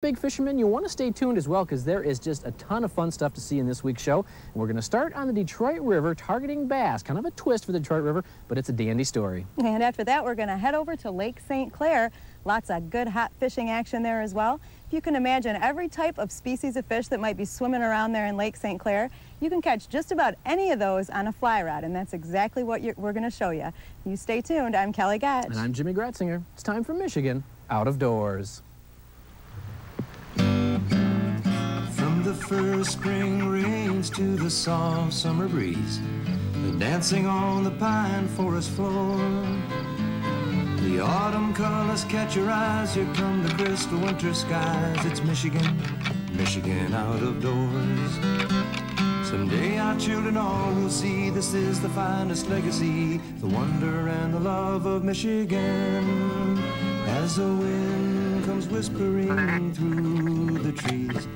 big fishermen, you want to stay tuned as well because there is just a ton of fun stuff to see in this week's show. And we're going to start on the Detroit River targeting bass. Kind of a twist for the Detroit River, but it's a dandy story. And after that, we're going to head over to Lake St. Clair. Lots of good hot fishing action there as well. If you can imagine every type of species of fish that might be swimming around there in Lake St. Clair, you can catch just about any of those on a fly rod, and that's exactly what we're going to show you. You stay tuned. I'm Kelly Gotch. And I'm Jimmy Gratzinger. It's time for Michigan Out of Doors. From the first spring rains to the soft summer breeze, the dancing on the pine forest floor, the autumn colors catch your eyes, here come the crystal winter skies. It's Michigan, Michigan out of doors. Someday our children all will see this is the finest legacy, the wonder and the love of Michigan. As the wind comes whispering through the trees,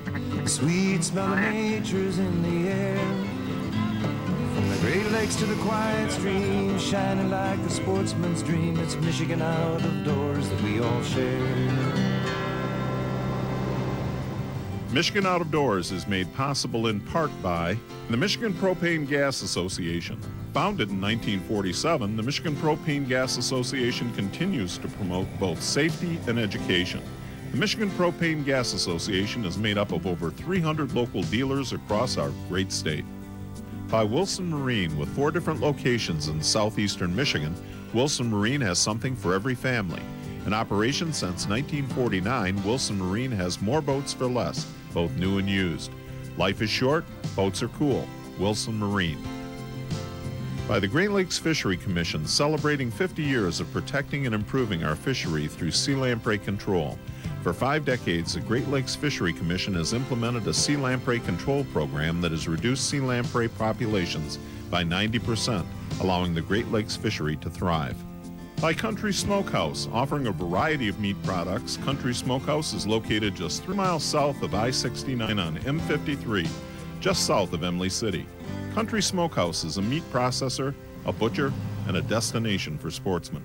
the sweet smell of nature's in the air. From the Great Lakes to the quiet streams, shining like the sportsman's dream, it's Michigan out of doors that we all share. Michigan Out of Doors is made possible in part by the Michigan Propane Gas Association. Founded in 1947, the Michigan Propane Gas Association continues to promote both safety and education. The Michigan Propane Gas Association is made up of over 300 local dealers across our great state. By Wilson Marine, with 4 different locations in southeastern Michigan, Wilson Marine has something for every family. In operation since 1949, Wilson Marine has more boats for less, both new and used. Life is short, boats are cool. Wilson Marine. By the Great Lakes Fishery Commission, celebrating 50 years of protecting and improving our fishery through sea lamprey control. For 5 decades, the Great Lakes Fishery Commission has implemented a sea lamprey control program that has reduced sea lamprey populations by 90%, allowing the Great Lakes fishery to thrive. By Country Smokehouse, offering a variety of meat products, Country Smokehouse is located just 3 miles south of I-69 on M53, just south of Emily City. Country Smokehouse is a meat processor, a butcher, and a destination for sportsmen.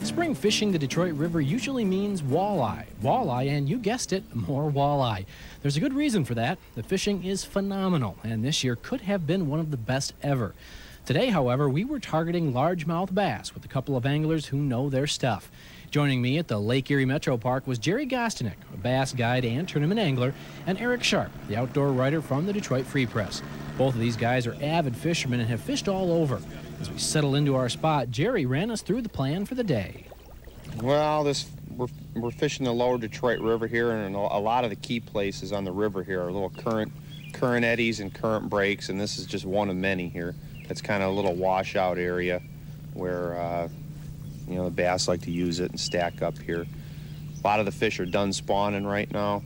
Spring fishing the Detroit River usually means walleye. Walleye, and you guessed it, more walleye. There's a good reason for that. The fishing is phenomenal, and this year could have been one of the best ever. Today, however, we were targeting largemouth bass with a couple of anglers who know their stuff. Joining me at the Lake Erie Metro Park was Jerry Gostinek, a bass guide and tournament angler, and Eric Sharp, the outdoor writer from the Detroit Free Press. Both of these guys are avid fishermen and have fished all over. As we settle into our spot, Jerry ran us through the plan for the day. Well, we're fishing the lower Detroit River here, and a lot of the key places on the river here are little current eddies and current breaks, and this is just one of many here. It's kind of a little washout area where the bass like to use it and stack up here. A lot of the fish are done spawning right now,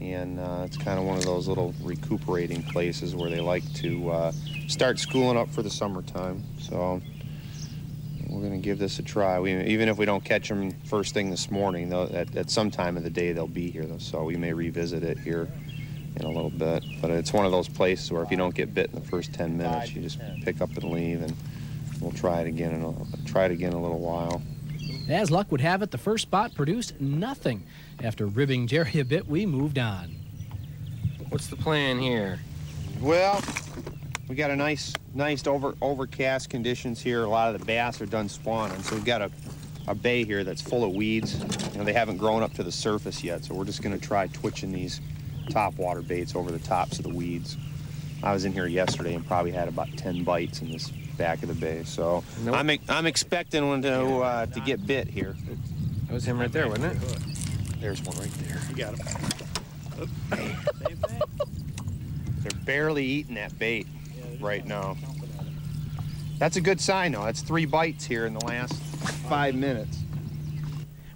and it's kind of one of those little recuperating places where they like to start schooling up for the summertime. So we're going to give this a try. Even if we don't catch them first thing this morning, though, at some time of the day they'll be here, so we may revisit it here in a little bit. But it's one of those places where if you don't get bit in the first 10 minutes, you just pick up and leave, and we'll try it again in a little while. As luck would have it, the first spot produced nothing. After ribbing Jerry a bit, we moved on. What's the plan here? Well, we got a nice overcast conditions here. A lot of the bass are done spawning, so we've got a bay here that's full of weeds. They haven't grown up to the surface yet, so we're just going to try twitching these topwater baits over the tops of the weeds. I was in here yesterday and probably had about 10 bites in this back of the bay, so I'm expecting one to get bit here. That was him right there, wasn't it? There's one right there. You got him. They're barely eating that bait right now. That's a good sign, though. That's 3 bites here in the last 5 minutes.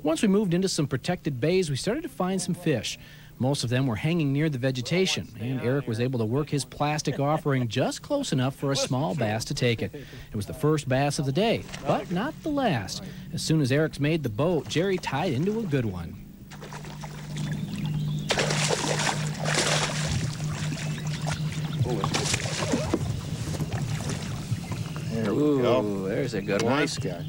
Once we moved into some protected bays, we started to find some fish. Most of them were hanging near the vegetation, and Eric was able to work his plastic offering just close enough for a small bass to take it. It was the first bass of the day, but not the last. As soon as Eric's made the boat, Jerry tied into a good one. There we Ooh, go. there's a good one. Nice guy.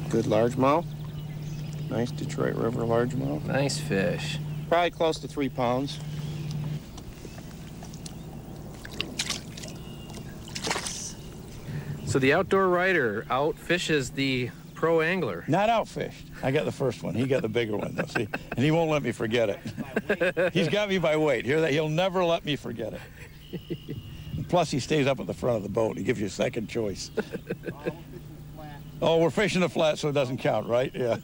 Good largemouth. Nice Detroit River largemouth. Nice fish. Probably close to 3 pounds. So the outdoor rider outfishes the pro angler. Not outfished. I got the first one. He got the bigger one, though, see? And he won't let me forget it. He's got me by weight. Hear that? He'll never let me forget it. Plus, he stays up at the front of the boat. He gives you a second choice. Oh, we're fishing the flat, so it doesn't count, right? Yeah.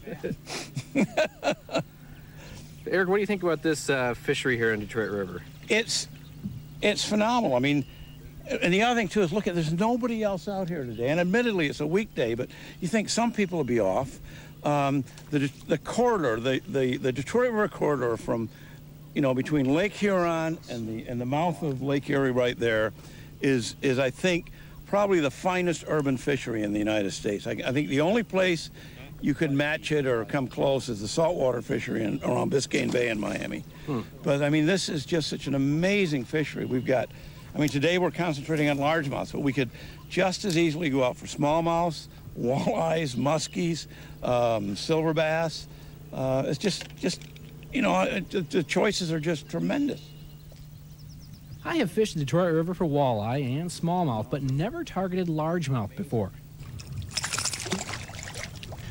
Eric, what do you think about this fishery here in Detroit River? It's phenomenal. I mean, and the other thing, too, is look at, there's nobody else out here today. And admittedly, it's a weekday, but you think some people will be off. The corridor, the Detroit River corridor from, you know, between Lake Huron and the mouth of Lake Erie right there is I think, probably the finest urban fishery in the United States. I think the only place you could match it or come close is the saltwater fishery around Biscayne Bay in Miami. But, I mean, this is just such an amazing fishery. We've got, I mean, today we're concentrating on largemouth, but we could just as easily go out for smallmouths, walleyes, muskies, silver bass. It's just, you know, the choices are just tremendous. I have fished the Detroit River for walleye and smallmouth, but never targeted largemouth before.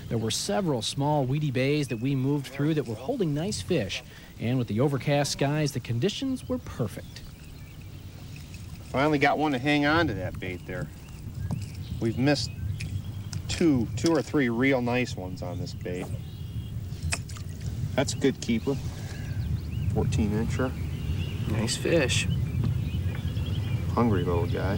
There were several small weedy bays that we moved through that were holding nice fish, and with the overcast skies, the conditions were perfect. Finally got one to hang on to that bait there. We've missed two or three real nice ones on this bait. That's a good keeper. 14-incher. Nice fish. Hungry little guy.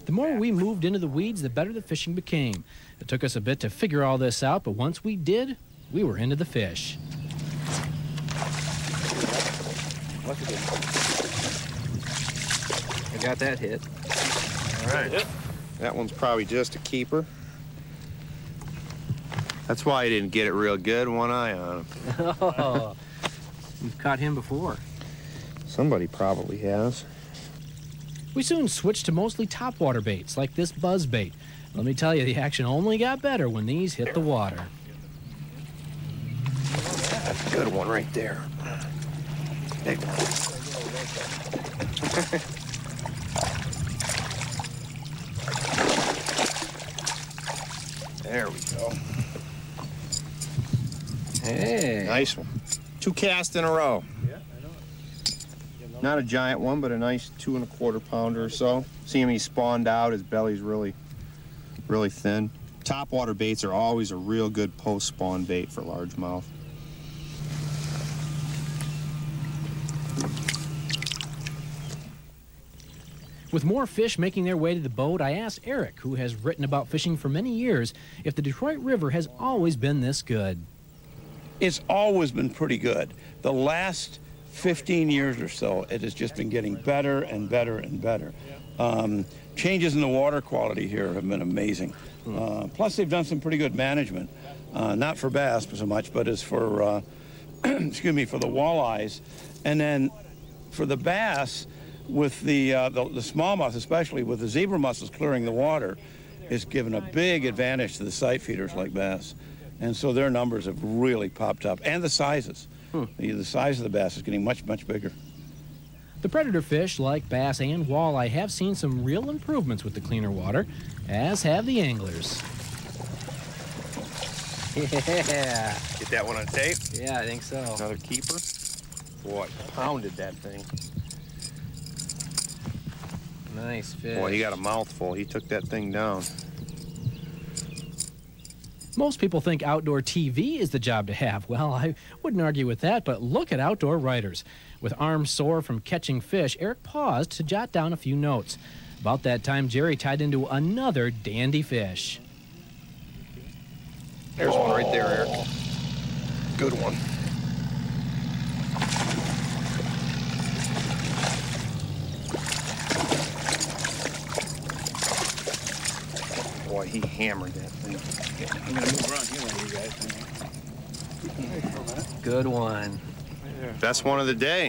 The more we moved into the weeds, the better the fishing became. It took us a bit to figure all this out, but once we did, we were into the fish. I got that hit. All right. That one's probably just a keeper. That's why I didn't get it real good. One eye on him. Oh, you've caught him before. Somebody probably has. We soon switched to mostly topwater baits, like this buzz bait. Let me tell you, the action only got better when these hit the water. That's a good one right there. Big one. There we go. Hey. Nice one. 2 casts in a row. Not a giant one, but a nice 2 1/4 pounder or so. See him, he spawned out. His belly's really thin. Topwater baits are always a real good post-spawn bait for largemouth. With more fish making their way to the boat, I asked Eric, who has written about fishing for many years, if the Detroit River has always been this good. It's always been pretty good. The last 15 years or so, it has just been getting better and better and better. Changes in the water quality here have been amazing. Plus, they've done some pretty good management, not for bass so much, but as for, excuse me, for the walleyes. And then for the bass, with the smallmouth, especially with the zebra mussels clearing the water, is given a big advantage to the sight feeders like bass. And so their numbers have really popped up, and the sizes. The size of the bass is getting much, much bigger. The predator fish, like bass and walleye, have seen some real improvements with the cleaner water, as have the anglers. Yeah. Get that one on tape. Yeah, I think so. Another keeper. Boy, pounded that thing. Nice fish. Boy, he got a mouthful. He took that thing down. Most people think outdoor TV is the job to have. Well, I wouldn't argue with that, but look at outdoor writers. With arms sore from catching fish, Eric paused to jot down a few notes. About that time, Jerry tied into another dandy fish. There's one right there, Eric. Good one. Boy, he hammered that thing. I'm going to move around here, you guys. Good one. Best one of the day.